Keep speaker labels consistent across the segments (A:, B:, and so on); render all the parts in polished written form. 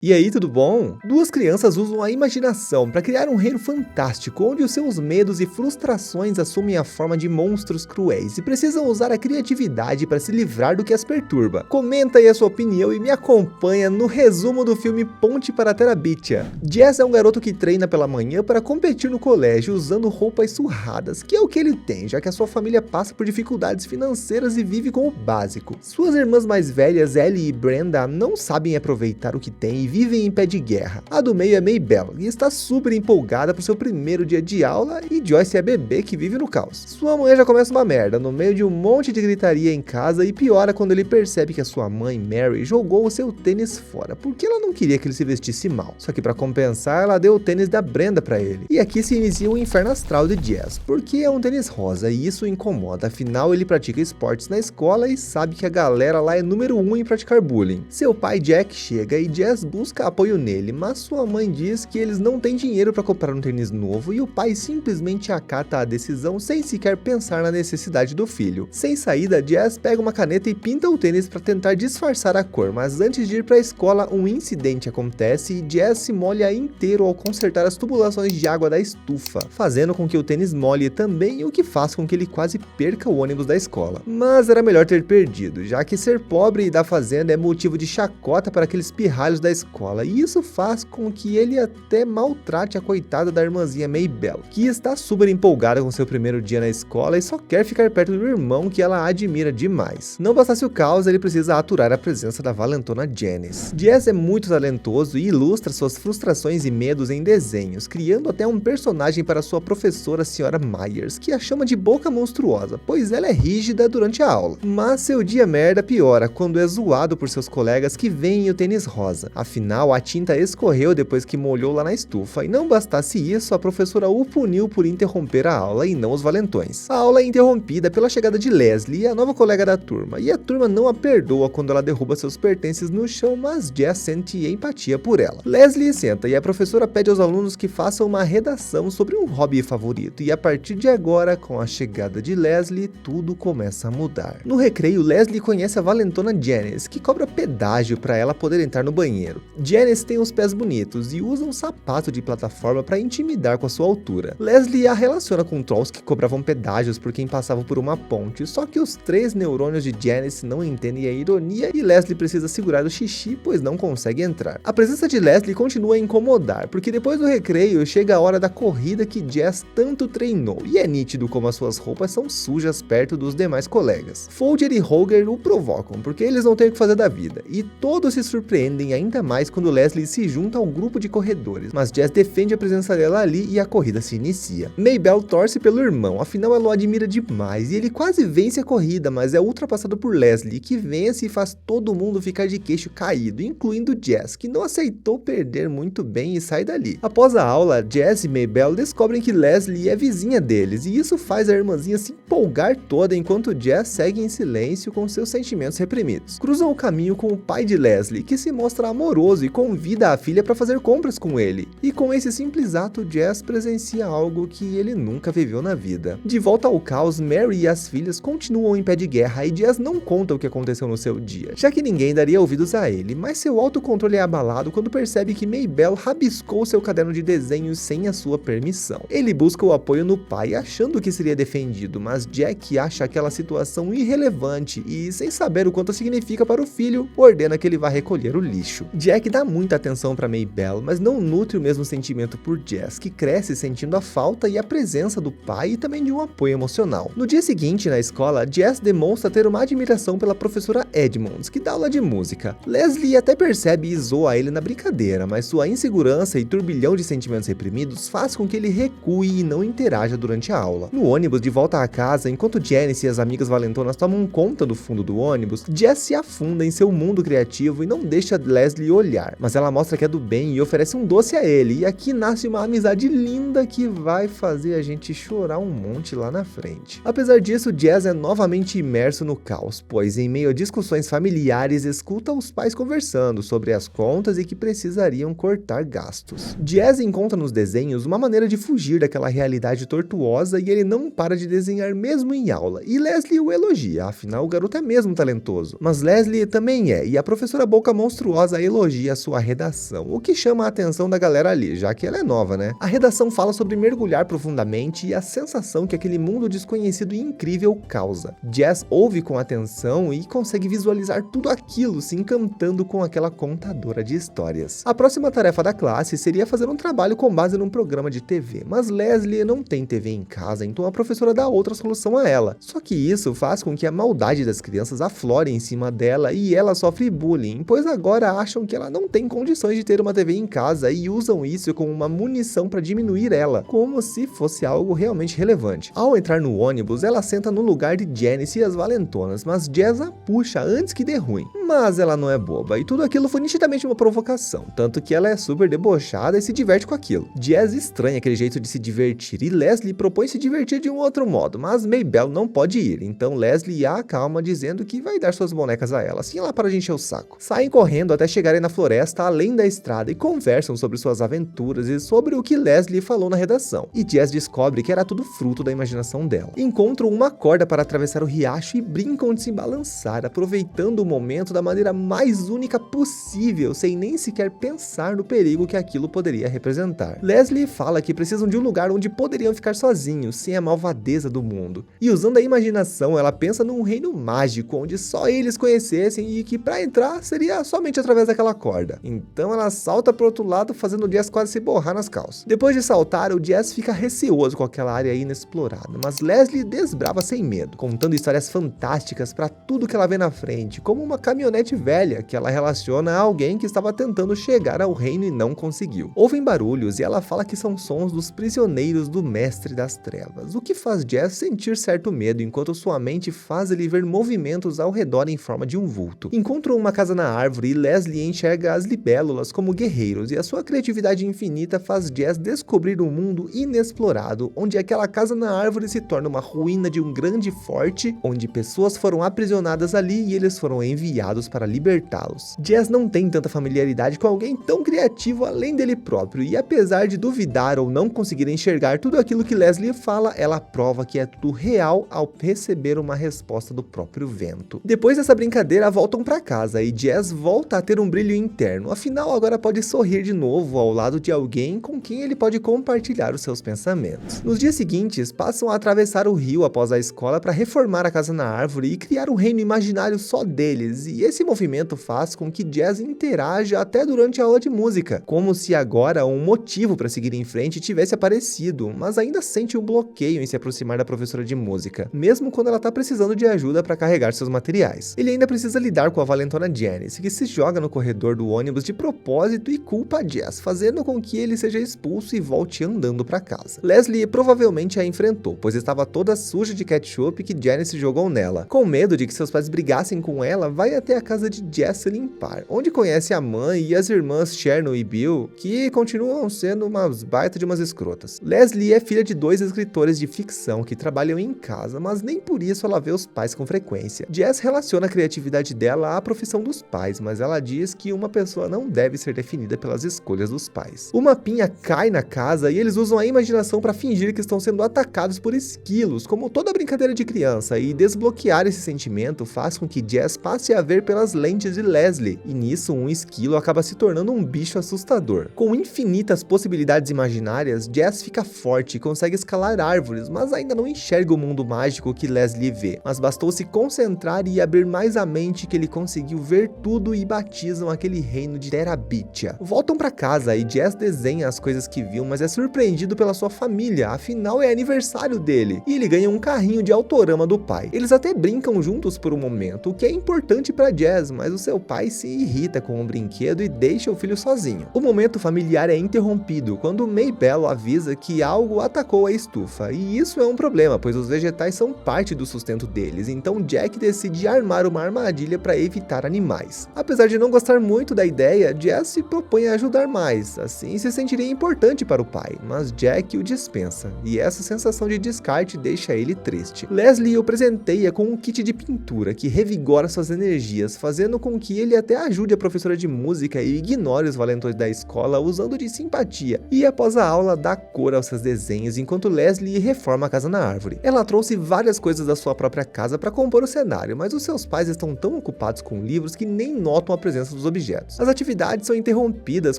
A: E aí, tudo bom? Duas crianças usam a imaginação para criar um reino fantástico, onde os seus medos e frustrações assumem a forma de monstros cruéis e precisam usar a criatividade para se livrar do que as perturba. Comenta aí a sua opinião e me acompanha no resumo do filme Ponte para Terabithia. Jazz é um garoto que treina pela manhã para competir no colégio usando roupas surradas, que é o que ele tem, já que a sua família passa por dificuldades financeiras e vive com o básico. Suas irmãs mais velhas, Ellie e Brenda, não sabem aproveitar o que têm e vivem em pé de guerra. A do meio é Maybelle e está super empolgada pro seu primeiro dia de aula, e Joyce é a bebê que vive no caos. Sua mãe já começa uma merda no meio de um monte de gritaria em casa e piora quando ele percebe que a sua mãe, Mary, jogou o seu tênis fora, porque ela não queria que ele se vestisse mal. Só que para compensar, ela deu o tênis da Brenda para ele. E aqui se inicia o inferno astral de Jazz, porque é um tênis rosa e isso o incomoda, afinal ele pratica esportes na escola e sabe que a galera lá é número 1 em praticar bullying. Seu pai Jack chega e Jazz busca apoio nele, mas sua mãe diz que eles não têm dinheiro para comprar um tênis novo e o pai simplesmente acata a decisão sem sequer pensar na necessidade do filho. Sem saída, Jazz pega uma caneta e pinta o tênis para tentar disfarçar a cor, mas antes de ir para a escola, um incidente acontece e Jazz se molha inteiro ao consertar as tubulações de água da estufa, fazendo com que o tênis molhe também, o que faz com que ele quase perca o ônibus da escola. Mas era melhor ter perdido, já que ser pobre e da fazenda é motivo de chacota para aqueles pirralhos da escola, e isso faz com que ele até maltrate a coitada da irmãzinha Maybelle, que está super empolgada com seu primeiro dia na escola e só quer ficar perto do irmão que ela admira demais. Não bastasse o caos, ele precisa aturar a presença da valentona Janice. Jazz é muito talentoso e ilustra suas frustrações e medos em desenhos, criando até um personagem para sua professora, Sra. Myers, que a chama de boca monstruosa, pois ela é rígida durante a aula. Mas seu dia merda piora quando é zoado por seus colegas que veem o tênis rosa. Afinal, a tinta escorreu depois que molhou lá na estufa, e não bastasse isso, a professora o puniu por interromper a aula e não os valentões. A aula é interrompida pela chegada de Leslie, a nova colega da turma, e a turma não a perdoa quando ela derruba seus pertences no chão, mas Jazz sente empatia por ela. Leslie senta e a professora pede aos alunos que façam uma redação sobre um hobby favorito, e a partir de agora, com a chegada de Leslie, tudo começa a mudar. No recreio, Leslie conhece a valentona Janice, que cobra pedágio para ela poder entrar no banheiro. Janice tem os pés bonitos e usa um sapato de plataforma para intimidar com a sua altura. Leslie a relaciona com trolls que cobravam pedágios por quem passava por uma ponte, só que os 3 neurônios de Janice não entendem a ironia e Leslie precisa segurar o xixi, pois não consegue entrar. A presença de Leslie continua a incomodar, porque depois do recreio chega a hora da corrida que Jazz tanto treinou, e é nítido como as suas roupas são sujas perto dos demais colegas. Folger e Holger o provocam, porque eles não têm o que fazer da vida, e todos se surpreendem ainda mais quando Leslie se junta ao grupo de corredores, mas Jazz defende a presença dela ali e a corrida se inicia. Maybelle torce pelo irmão, afinal ela o admira demais, e ele quase vence a corrida, mas é ultrapassado por Leslie, que vence e faz todo mundo ficar de queixo caído, incluindo Jazz, que não aceitou perder muito bem e sai dali. Após a aula, Jazz e Maybelle descobrem que Leslie é vizinha deles, e isso faz a irmãzinha se empolgar toda enquanto Jazz segue em silêncio com seus sentimentos reprimidos. Cruzam o caminho com o pai de Leslie, que se mostra amoroso e convida a filha para fazer compras com ele. E com esse simples ato, Jazz presencia algo que ele nunca viveu na vida. De volta ao caos, Mary e as filhas continuam em pé de guerra e Jazz não conta o que aconteceu no seu dia, já que ninguém daria ouvidos a ele, mas seu autocontrole é abalado quando percebe que Maybelle rabiscou seu caderno de desenhos sem a sua permissão. Ele busca o apoio no pai, achando que seria defendido, mas Jack acha aquela situação irrelevante e, sem saber o quanto significa para o filho, ordena que ele vá recolher o lixo. Jack dá muita atenção para Maybelle, mas não nutre o mesmo sentimento por Jazz, que cresce sentindo a falta e a presença do pai e também de um apoio emocional. No dia seguinte, na escola, Jazz demonstra ter uma admiração pela professora Edmonds, que dá aula de música. Leslie até percebe e zoa ele na brincadeira, mas sua insegurança e turbilhão de sentimentos reprimidos faz com que ele recue e não interaja durante a aula. No ônibus de volta a casa, enquanto Janice e as amigas valentonas tomam conta do fundo do ônibus, Jazz se afunda em seu mundo criativo e não deixa Leslie olhar, mas ela mostra que é do bem e oferece um doce a ele, e aqui nasce uma amizade linda que vai fazer a gente chorar um monte lá na frente. Apesar disso, Jazz é novamente imerso no caos, pois em meio a discussões familiares escuta os pais conversando sobre as contas e que precisariam cortar gastos. Jazz encontra nos desenhos uma maneira de fugir daquela realidade tortuosa e ele não para de desenhar mesmo em aula, e Leslie o elogia, afinal o garoto é mesmo talentoso. Mas Leslie também é, e a professora Boca Monstruosa elogia elogia a sua redação, o que chama a atenção da galera ali, já que ela é nova, né? A redação fala sobre mergulhar profundamente e a sensação que aquele mundo desconhecido e incrível causa. Jazz ouve com atenção e consegue visualizar tudo aquilo, se encantando com aquela contadora de histórias. A próxima tarefa da classe seria fazer um trabalho com base num programa de TV, mas Leslie não tem TV em casa, então a professora dá outra solução a ela. Só que isso faz com que a maldade das crianças aflore em cima dela e ela sofre bullying, pois agora acham que ela não tem condições de ter uma TV em casa e usam isso como uma munição para diminuir ela, como se fosse algo realmente relevante. Ao entrar no ônibus, ela senta no lugar de Janice e as valentonas, mas Jazz a puxa antes que dê ruim. Mas ela não é boba, e tudo aquilo foi nitidamente uma provocação, tanto que ela é super debochada e se diverte com aquilo. Jazz estranha aquele jeito de se divertir e Leslie propõe se divertir de um outro modo, mas Maybelle não pode ir, então Leslie a acalma dizendo que vai dar suas bonecas a ela, assim ela para de encher o saco. Saem correndo até chegarem na floresta além da estrada e conversam sobre suas aventuras e sobre o que Leslie falou na redação, e Jazz descobre que era tudo fruto da imaginação dela. Encontram uma corda para atravessar o riacho e brincam de se balançar, aproveitando o momento da maneira mais única possível, sem nem sequer pensar no perigo que aquilo poderia representar. Leslie fala que precisam de um lugar onde poderiam ficar sozinhos, sem a malvadeza do mundo. E usando a imaginação, ela pensa num reino mágico, onde só eles conhecessem e que para entrar seria somente através daquela corda. Então ela salta pro outro lado, fazendo o Jazz quase se borrar nas calças. Depois de saltar, o Jazz fica receoso com aquela área inexplorada, mas Leslie desbrava sem medo, contando histórias fantásticas para tudo que ela vê na frente, como uma caminhonete velha que ela relaciona a alguém que estava tentando chegar ao reino e não conseguiu. Ouvem barulhos e ela fala que são sons dos prisioneiros do Mestre das Trevas, o que faz Jazz sentir certo medo enquanto sua mente faz ele ver movimentos ao redor em forma de um vulto. Encontram uma casa na árvore e Leslie enxerga as libélulas como guerreiros, e a sua criatividade infinita faz Jazz descobrir um mundo inexplorado, onde aquela casa na árvore se torna uma ruína de um grande forte, onde pessoas foram aprisionadas ali e eles foram enviados para libertá-los. Jazz não tem tanta familiaridade com alguém tão criativo além dele próprio, e apesar de duvidar ou não conseguir enxergar tudo aquilo que Leslie fala, ela prova que é tudo real ao receber uma resposta do próprio vento. Depois dessa brincadeira, voltam para casa e Jazz volta a ter um brilho interno, afinal agora pode sorrir de novo ao lado de alguém com quem ele pode compartilhar os seus pensamentos. Nos dias seguintes, passam a atravessar o rio após a escola para reformar a casa na árvore e criar um reino imaginário só deles, e esse movimento faz com que Jazz interaja até durante a aula de música, como se agora um motivo para seguir em frente tivesse aparecido, mas ainda sente um bloqueio em se aproximar da professora de música, mesmo quando ela está precisando de ajuda para carregar seus materiais. Ele ainda precisa lidar com a valentona Janice, que se joga no corredor do ônibus de propósito e culpa Jazz, fazendo com que ele seja expulso e volte andando para casa. Leslie provavelmente a enfrentou, pois estava toda suja de ketchup que Janice jogou nela. Com medo de que seus pais brigassem com ela, vai até a casa de Jazz se limpar, onde conhece a mãe e as irmãs Cherno e Bill, que continuam sendo umas baita de umas escrotas. Leslie é filha de 2 escritores de ficção que trabalham em casa, mas nem por isso ela vê os pais com frequência. Jazz relaciona a criatividade dela à profissão dos pais, mas ela diz que uma pessoa não deve ser definida pelas escolhas dos pais. Uma pinha cai na casa e eles usam a imaginação para fingir que estão sendo atacados por esquilos, como toda brincadeira de criança, e desbloquear esse sentimento faz com que Jazz passe a ver pelas lentes de Leslie, e nisso um esquilo acaba se tornando um bicho assustador. Com infinitas possibilidades imaginárias, Jazz fica forte e consegue escalar árvores, mas ainda não enxerga o mundo mágico que Leslie vê, mas bastou se concentrar e abrir mais a mente que ele conseguiu ver tudo e batizam aquele reino de Terabithia. Voltam para casa e Jazz desenha as coisas que viu, mas é surpreendido pela sua família, afinal é aniversário dele, e ele ganha um carrinho de autorama do pai. Eles até brincam juntos por um momento, o que é importante para Jazz, mas o seu pai se irrita com o brinquedo e deixa o filho sozinho. O momento familiar é interrompido quando Maybelle avisa que algo atacou a estufa, e isso é um problema, pois os vegetais são parte do sustento deles, então Jack decide armar uma armadilha para evitar animais. Apesar de não gostar muito da ideia, Jazz se propõe a ajudar mais, assim se sentiria importante para o pai, mas Jack o dispensa, e essa sensação de descarte deixa ele triste. Leslie o presenteia com um kit de pintura que revigora suas energias, fazendo com que ele até ajude a professora de música e ignore os valentões da escola usando de simpatia, e após a aula dá cor aos seus desenhos enquanto Leslie reforma a casa na árvore. Ela trouxe várias coisas da sua própria casa para compor o cenário, mas os seus pais estão tão ocupados com livros que nem notam a presença dos objetos. objetos. As atividades são interrompidas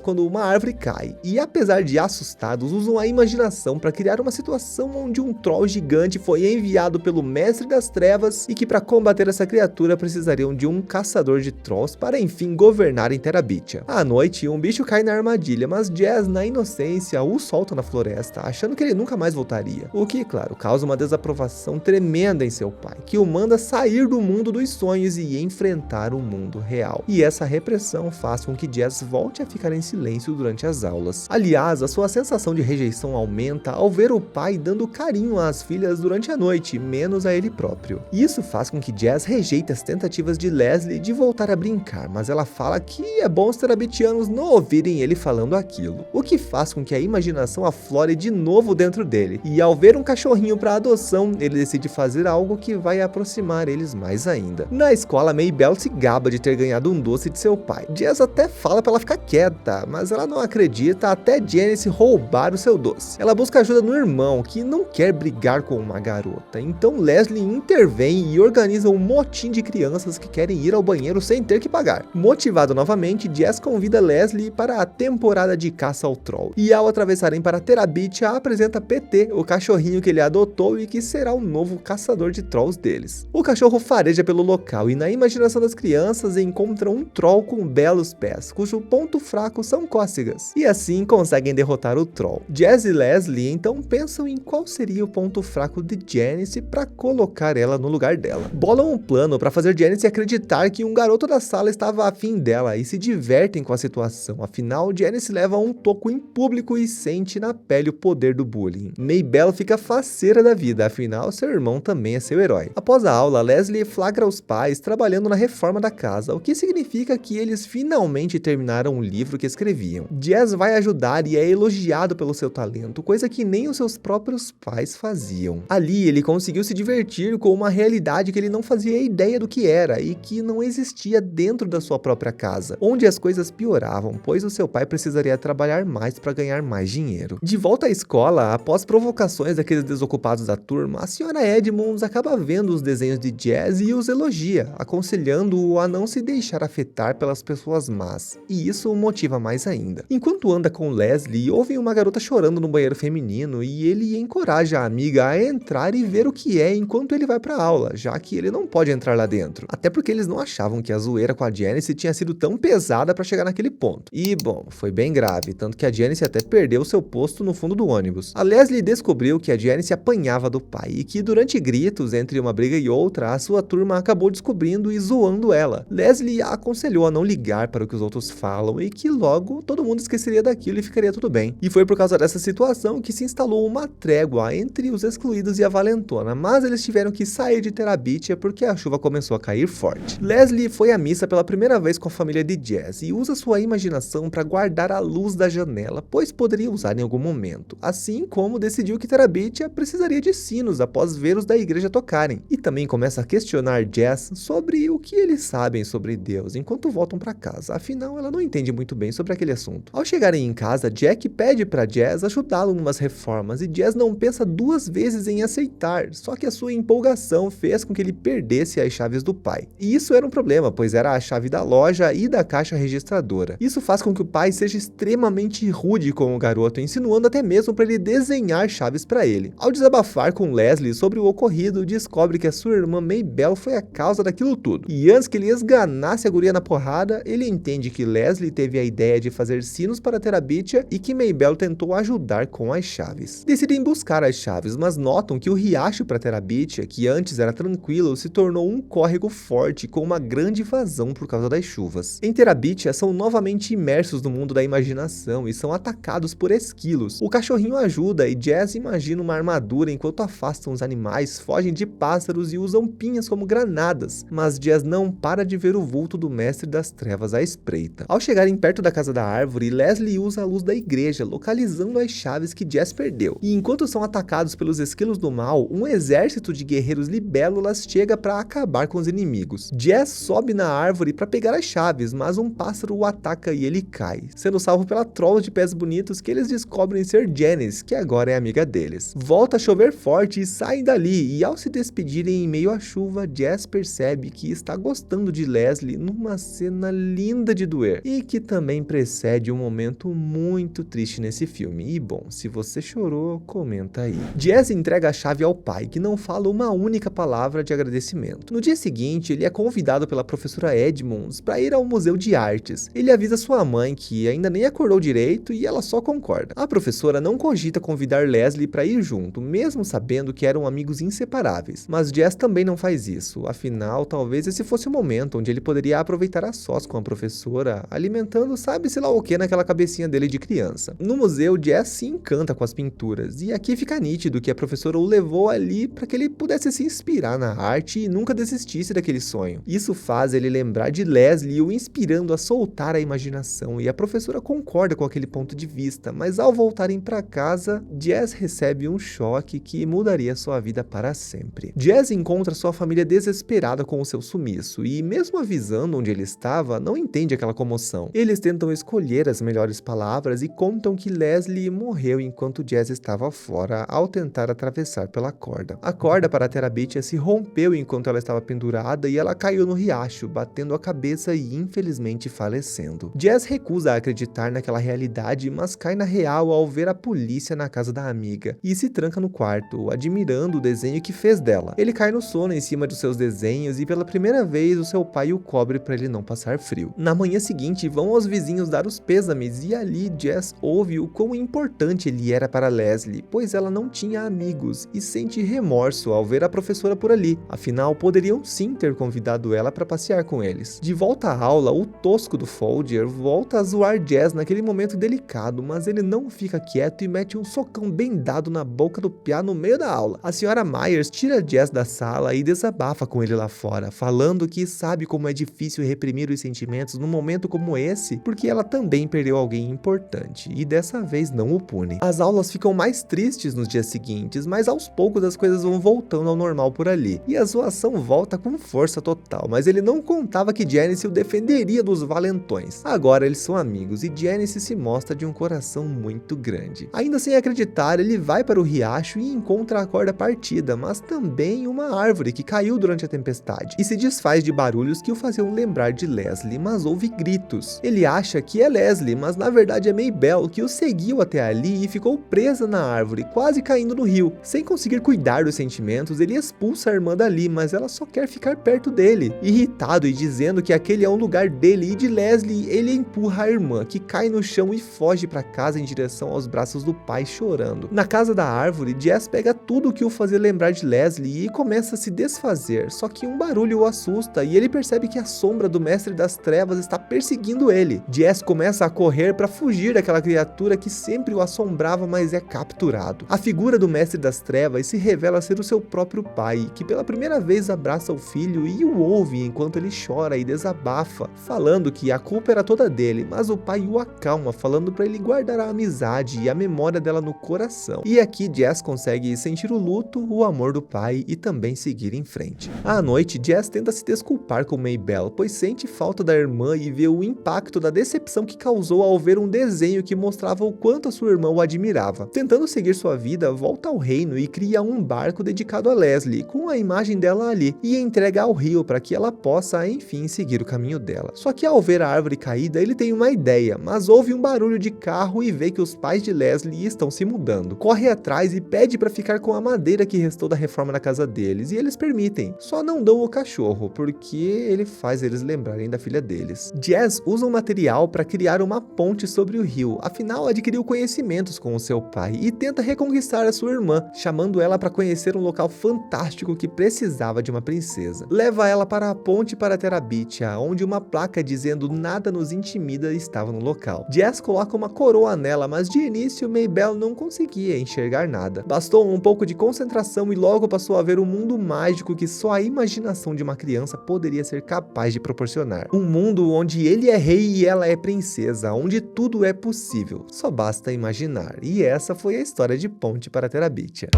A: quando uma árvore cai, e apesar de assustados, usam a imaginação para criar uma situação onde um troll gigante foi enviado pelo Mestre das Trevas e que para combater essa criatura precisariam de um caçador de trolls para enfim governar em Terabithia. À noite, um bicho cai na armadilha, mas Jazz, na inocência, o solta na floresta, achando que ele nunca mais voltaria. O que, claro, causa uma desaprovação tremenda em seu pai, que o manda sair do mundo dos sonhos e enfrentar o mundo real. E essa repressão faz com que Jazz volte a ficar em silêncio durante as aulas. Aliás, a sua sensação de rejeição aumenta ao ver o pai dando carinho às filhas durante a noite, menos a ele próprio. Isso faz com que Jazz rejeite as tentativas de Leslie de voltar a brincar, mas ela fala que é bom os terabitianos não ouvirem ele falando aquilo, o que faz com que a imaginação aflore de novo dentro dele, e ao ver um cachorrinho para adoção, ele decide fazer algo que vai aproximar eles mais ainda. Na escola, Maybelle se gaba de ter ganhado um doce de seu pai. Jazz até fala para ela ficar quieta, mas ela não acredita até Janice roubar o seu doce. Ela busca ajuda no irmão, que não quer brigar com uma garota, então Leslie intervém e organiza um motim de crianças que querem ir ao banheiro sem ter que pagar. Motivado novamente, Jazz convida Leslie para a temporada de caça ao troll, e ao atravessarem para Terabithia, apresenta PT, o cachorrinho que ele adotou e que será o novo caçador de trolls deles. O cachorro fareja pelo local e na imaginação das crianças encontram um troll com belos pés, cujo ponto fraco são cócegas, e assim conseguem derrotar o troll. Jazz e Leslie então pensam em qual seria o ponto fraco de Janice para colocar ela no lugar dela. Bolam um plano para fazer Janice acreditar que um garoto da sala estava afim dela e se divertem com a situação, afinal Janice leva um toco em público e sente na pele o poder do bullying. Maybelle fica faceira da vida, afinal seu irmão também é seu herói. Após a aula, Leslie flagra os pais trabalhando na reforma da casa, o que significa que eles finalmente terminaram o livro que escreviam. Jazz vai ajudar e é elogiado pelo seu talento, coisa que nem os seus próprios pais faziam. Ali ele conseguiu se divertir com uma realidade que ele não fazia ideia do que era e que não existia dentro da sua própria casa, onde as coisas pioravam, pois o seu pai precisaria trabalhar mais para ganhar mais dinheiro. De volta à escola, após provocações daqueles desocupados da turma, a senhora Edmonds acaba vendo os desenhos de Jazz e os elogia, aconselhando-o a não se deixar afetar pelas pessoas más, e isso o motiva mais ainda. Enquanto anda com Leslie, ouvem uma garota chorando no banheiro feminino e ele encoraja a amiga a entrar e ver o que é enquanto ele vai pra aula, já que ele não pode entrar lá dentro. Até porque eles não achavam que a zoeira com a Janice tinha sido tão pesada pra chegar naquele ponto. E, bom, foi bem grave, tanto que a Janice até perdeu seu posto no fundo do ônibus. A Leslie descobriu que a Janice apanhava do pai e que durante gritos entre uma briga e outra, a sua turma acabou descobrindo e zoando ela. Leslie a aconselhou a não ligar para o que os outros falam e que logo todo mundo esqueceria daquilo e ficaria tudo bem. E foi por causa dessa situação que se instalou uma trégua entre os excluídos e a valentona, mas eles tiveram que sair de Terabithia porque a chuva começou a cair forte. Leslie foi à missa pela primeira vez com a família de Jazz e usa sua imaginação para guardar a luz da janela, pois poderia usar em algum momento, assim como decidiu que Terabithia precisaria de sinos após ver os da igreja tocarem, e também começa a questionar Jazz sobre o que eles sabem sobre Deus enquanto voltam para casa, afinal ela não entende muito bem sobre aquele assunto. Ao chegarem em casa, Jack pede para Jazz ajudá-lo em umas reformas e Jazz não pensa duas vezes em aceitar, só que a sua empolgação fez com que ele perdesse as chaves do pai. E isso era um problema, pois era a chave da loja e da caixa registradora. Isso faz com que o pai seja extremamente rude com o garoto, insinuando até mesmo para ele desenhar chaves para ele. Ao desabafar com Leslie sobre o ocorrido, descobre que a sua irmã Maybelle foi a causa daquilo tudo. E antes que ele esganasse a guria na porrada, ele entende que Leslie teve a ideia de fazer sinos para Terabithia e que Maybelle tentou ajudar com as chaves. Decidem buscar as chaves, mas notam que o riacho para Terabithia, que antes era tranquilo, se tornou um córrego forte com uma grande vazão por causa das chuvas. Em Terabithia, são novamente imersos no mundo da imaginação e são atacados por esquilos. O cachorrinho ajuda e Jazz imagina uma armadura enquanto afastam os animais, fogem de pássaros e usam pinhas como granadas, mas Jazz não para de ver o vulto do Mestre das Trevas à espreita. Ao chegarem perto da casa da árvore, Leslie usa a luz da igreja, localizando as chaves que Jazz perdeu. E enquanto são atacados pelos esquilos do mal, um exército de guerreiros libélulas chega para acabar com os inimigos. Jazz sobe na árvore para pegar as chaves, mas um pássaro o ataca e ele cai, sendo salvo pela troll de pés bonitos que eles descobrem ser Janice, que agora é amiga deles. Volta a chover forte e saem dali, e ao se despedirem em meio à chuva, Jazz percebe que está gostando de Leslie numa cena linda de doer e que também precede um momento muito triste nesse filme. E bom, se você chorou, comenta aí. Jazz entrega a chave ao pai, que não fala uma única palavra de agradecimento. No dia seguinte, ele é convidado pela professora Edmonds para ir ao Museu de Artes. Ele avisa sua mãe que ainda nem acordou direito e ela só concorda. A professora não cogita convidar Leslie para ir junto, mesmo sabendo que eram amigos inseparáveis. Mas Jazz também não faz isso, afinal, talvez esse fosse o momento onde ele poderia aproveitar a sós com a professora, alimentando sabe-se lá o que naquela cabecinha dele de criança. No museu, Jazz se encanta com as pinturas, e aqui fica nítido que a professora o levou ali para que ele pudesse se inspirar na arte e nunca desistisse daquele sonho. Isso faz ele lembrar de Leslie, o inspirando a soltar a imaginação, e a professora concorda com aquele ponto de vista, mas ao voltarem para casa, Jazz recebe um choque que mudaria sua vida para sempre. Jazz encontra sua família desesperada com o seu sumiço, e mesmo avisando onde ele estava, não entende aquela comoção. Eles tentam escolher as melhores palavras e contam que Leslie morreu enquanto Jazz estava fora ao tentar atravessar pela corda. A corda para a Terabytia se rompeu enquanto ela estava pendurada e ela caiu no riacho, batendo a cabeça e infelizmente falecendo. Jazz recusa acreditar naquela realidade, mas cai na real ao ver a polícia na casa da amiga e se tranca no quarto, admirando o desenho que fez dela. Ele cai no sono em cima dos seus desenhos e pela primeira vez o seu pai o cobre para ele não passar frio. Na manhã seguinte, vão aos vizinhos dar os pêsames e ali Jazz ouve o quão importante ele era para Leslie, pois ela não tinha amigos e sente remorso ao ver a professora por ali. Afinal, poderiam sim ter convidado ela para passear com eles. De volta à aula, o tosco do Folger volta a zoar Jazz naquele momento delicado, mas ele não fica quieto e mete um socão bem dado na boca do piá no meio da aula. A senhora Myers tira Jazz da sala e desabafa com ele lá fora, falando que sabe como é difícil reprimir os sentimentos num momento como esse, porque ela também perdeu alguém importante, e dessa vez não o pune. As aulas ficam mais tristes nos dias seguintes, mas aos poucos as coisas vão voltando ao normal por ali, e a zoação volta com força total, mas ele não contava que Janice o defenderia dos valentões. Agora eles são amigos, e Janice se mostra de um coração muito grande. Ainda sem acreditar, ele vai para o riacho e encontra a corda partida, mas também uma árvore que caiu durante a tempestade, e se desfaz de barulhos que o faziam lembrar de Leslie, mas ouve gritos. Ele acha que é Leslie, mas na verdade é Maybelle, que o seguiu até ali e ficou presa na árvore, quase caindo no rio. Sem conseguir cuidar dos sentimentos, ele expulsa a irmã dali, mas ela só quer ficar perto dele. Irritado e dizendo que aquele é um lugar dele e de Leslie, ele empurra a irmã, que cai no chão e foge para casa em direção aos braços do pai, chorando. Na casa da árvore, Jazz pega tudo o que o fazia lembrar de Leslie e começa a se desfazer, só que um barulho o assusta e ele percebe que a sombra do Mestre das Trevas está perseguindo ele. Jazz começa a correr para fugir daquela criatura que sempre o assombrava, mas é capturado. A figura do Mestre das Trevas se revela ser o seu próprio pai, que pela primeira vez abraça o filho e o ouve enquanto ele chora e desabafa, falando que a culpa era toda dele, mas o pai o acalma, falando para ele guardar a amizade e a memória dela no coração. E aqui Jazz consegue sentir o luto, o amor do pai e também seguir em frente. À noite, Jazz tenta se desculpar com Maybelle, pois sente falta da irmã e vê o impacto da decepção que causou ao ver um desenho que mostrava o quanto a sua irmã o admirava. Tentando seguir sua vida, volta ao reino e cria um barco dedicado a Leslie, com a imagem dela ali, e entrega ao rio para que ela possa, enfim, seguir o caminho dela. Só que ao ver a árvore caída, ele tem uma ideia, mas ouve um barulho de carro e vê que os pais de Leslie estão se mudando. Corre atrás e pede para ficar com a madeira que restou da reforma na casa deles, e eles permitem. Só não dão o cachorro, porque ele faz eles lembrarem da filha deles. Jazz usa um material para criar uma ponte sobre o rio, afinal adquiriu conhecimentos com o seu pai e tenta reconquistar a sua irmã, chamando ela para conhecer um local fantástico que precisava de uma princesa. Leva ela para a ponte para Terabytia, onde uma placa dizendo "nada nos intimida" estava no local. Jazz coloca uma coroa nela, mas de início Maybelle não conseguia enxergar nada. Bastou um pouco de concentração e logo passou a ver um mundo mágico que só a imaginação de uma criança poderia ser capaz de proporcionar. Um mundo onde ele é rei e ela é princesa, onde tudo é possível. Só basta imaginar. E essa foi a história de Ponte para Terabytia.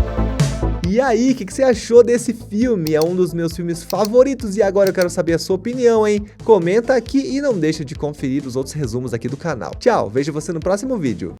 A: E aí, o que você achou desse filme? É um dos meus filmes favoritos e agora eu quero saber a sua opinião, hein? Comenta aqui e não deixa de conferir os outros resumos aqui do canal. Tchau, vejo você no próximo vídeo.